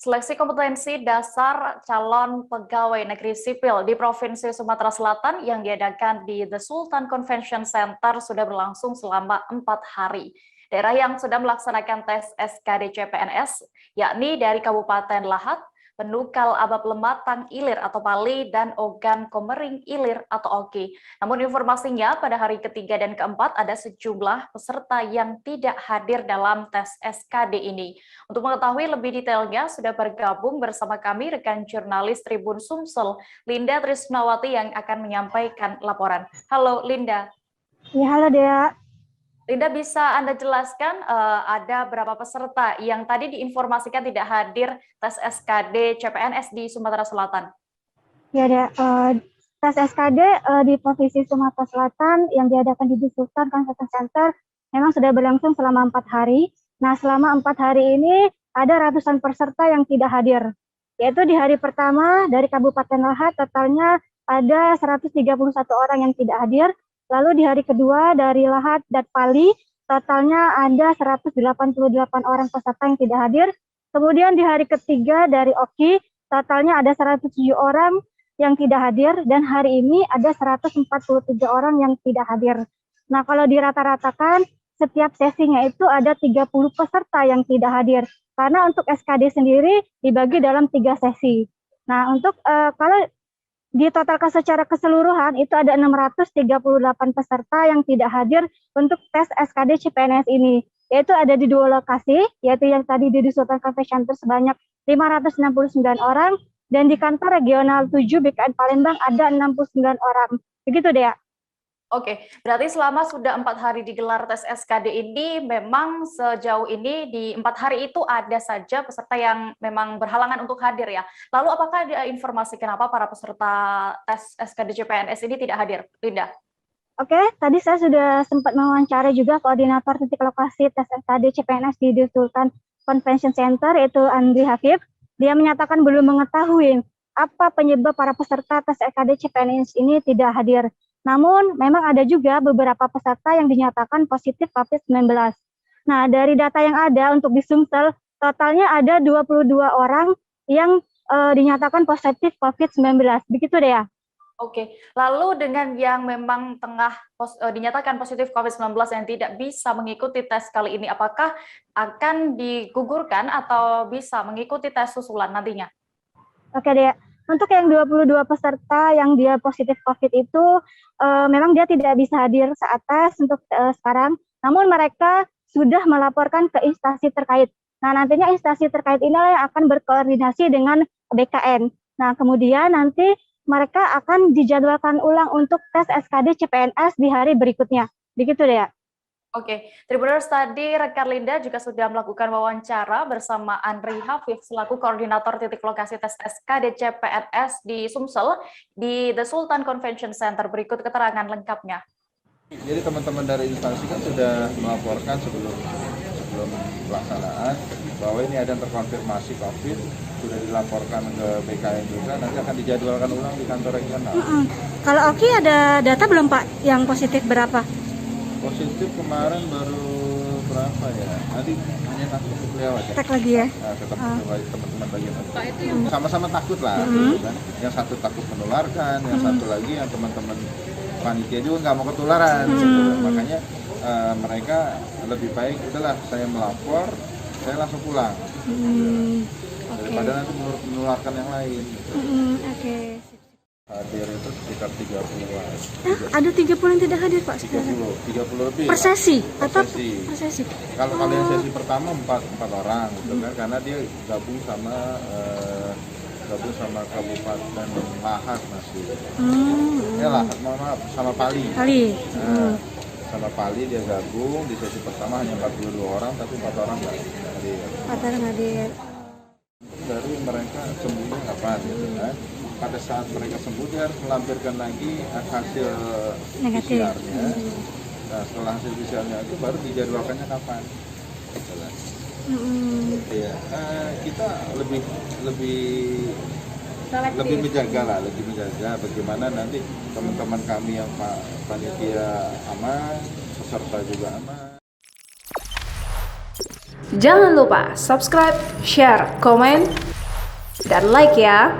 Seleksi kompetensi dasar calon pegawai negeri sipil di Provinsi Sumatera Selatan yang diadakan di The Sultan Convention Center sudah berlangsung selama 4 hari. Daerah yang sudah melaksanakan tes SKD CPNS, yakni dari Kabupaten Lahat, Penukal Abab Lematang Ilir atau Pali, dan Ogan Komering Ilir atau Oki. Namun informasinya pada hari ketiga dan keempat ada sejumlah peserta yang tidak hadir dalam tes SKD ini. Untuk mengetahui lebih detailnya sudah bergabung bersama kami rekan jurnalis Tribun Sumsel, Linda Trisnawati yang akan menyampaikan laporan. Halo Linda. Ya, halo Dea. Linda, bisa Anda jelaskan ada berapa peserta yang tadi diinformasikan tidak hadir tes SKD CPNS di Sumatera Selatan? Ya, Dea. Tes SKD di Provinsi Sumatera Selatan yang diadakan di Sultan Convention Center memang sudah berlangsung selama 4 hari. Nah, selama 4 hari ini ada ratusan peserta yang tidak hadir. Yaitu di hari pertama dari Kabupaten Lahat totalnya ada 131 orang yang tidak hadir. Lalu di hari kedua dari Lahat dan Pali totalnya ada 188 orang peserta yang tidak hadir. Kemudian di hari ketiga dari Oki totalnya ada 107 orang yang tidak hadir, dan hari ini ada 143 orang yang tidak hadir. Nah, kalau dirata-ratakan setiap sesinya itu ada 30 peserta yang tidak hadir. Karena untuk SKD sendiri dibagi dalam 3 sesi. Nah, untuk kalau ditotalkan secara keseluruhan itu ada 638 peserta yang tidak hadir untuk tes SKD CPNS ini, yaitu ada di 2 lokasi, yaitu yang tadi di Sultan Convention Center sebanyak 569 orang, dan di kantor regional 7 BKN Palembang ada 69 orang. Begitu Dea. Oke, berarti selama sudah 4 hari digelar tes SKD ini, memang sejauh ini di 4 hari itu ada saja peserta yang memang berhalangan untuk hadir ya. Lalu apakah ada informasi kenapa para peserta tes SKD CPNS ini tidak hadir, Linda? Oke, tadi saya sudah sempat mewawancara juga koordinator titik lokasi tes SKD CPNS di Sultan Convention Center, yaitu Andri Hafif. Dia menyatakan belum mengetahui apa penyebab para peserta tes SKD CPNS ini tidak hadir. Namun, memang ada juga beberapa peserta yang dinyatakan positif COVID-19. Nah, dari data yang ada untuk di Sumsel, totalnya ada 22 orang yang dinyatakan positif COVID-19. Begitu deh ya. Oke, lalu dengan yang memang tengah dinyatakan positif COVID-19 yang tidak bisa mengikuti tes kali ini, apakah akan digugurkan atau bisa mengikuti tes susulan nantinya? Oke deh. Untuk yang 22 peserta yang dia positif COVID itu memang dia tidak bisa hadir saat tes untuk sekarang, namun mereka sudah melaporkan ke instansi terkait. Nah, nantinya instansi terkait inilah yang akan berkoordinasi dengan BKN. Nah, kemudian nanti mereka akan dijadwalkan ulang untuk tes SKD CPNS di hari berikutnya. Begitu deh ya. Oke, Tribuners, tadi rekan Linda juga sudah melakukan wawancara bersama Andri Hafif selaku koordinator titik lokasi tes SKD CPNS di Sumsel di The Sultan Convention Center. Berikut keterangan lengkapnya. Jadi teman-teman dari instansi kan sudah melaporkan sebelum pelaksanaan bahwa ini ada yang terkonfirmasi COVID, sudah dilaporkan ke BKN juga, nanti akan dijadwalkan ulang di kantor regional. Kalau Oki ada data belum Pak yang positif berapa? Positif kemarin baru berapa ya? Nanti hanya takut beliau aja. Cek lagi ya. Nah, teman-teman bagian sama-sama takut lah, gitu kan. Yang satu takut menularkan, yang satu lagi yang teman-teman panitia juga nggak mau ketularan. Gitu. Makanya mereka lebih baik udahlah saya melapor, saya langsung pulang. Daripada nanti menularkan yang lain. Gitu. Hadir itu sekitar 30-an. Ada 30 yang tidak hadir Pak sekarang? 30 lebih. Per sesi? Per sesi. Kalau yang sesi pertama 4 orang gitu kan, karena dia gabung sama Kabupaten Lahat masih. Ya Lahat, maaf, sama Pali. Nah, sama Pali dia gabung, di sesi pertama hanya 42 orang, tapi 4 orang nggak hadir. 4 orang hadir. Dari mereka sembuhnya kapan gitu kan? Pada saat mereka sembuh dia harus melampirkan lagi hasil PCR-nya. Nah, setelah hasil PCR-nya itu baru dijadwalkannya kapan. Ya, kita lebih menjaga bagaimana nanti teman-teman kami yang panitia aman, peserta juga aman. Jangan lupa subscribe, share, komen, Dan like ya.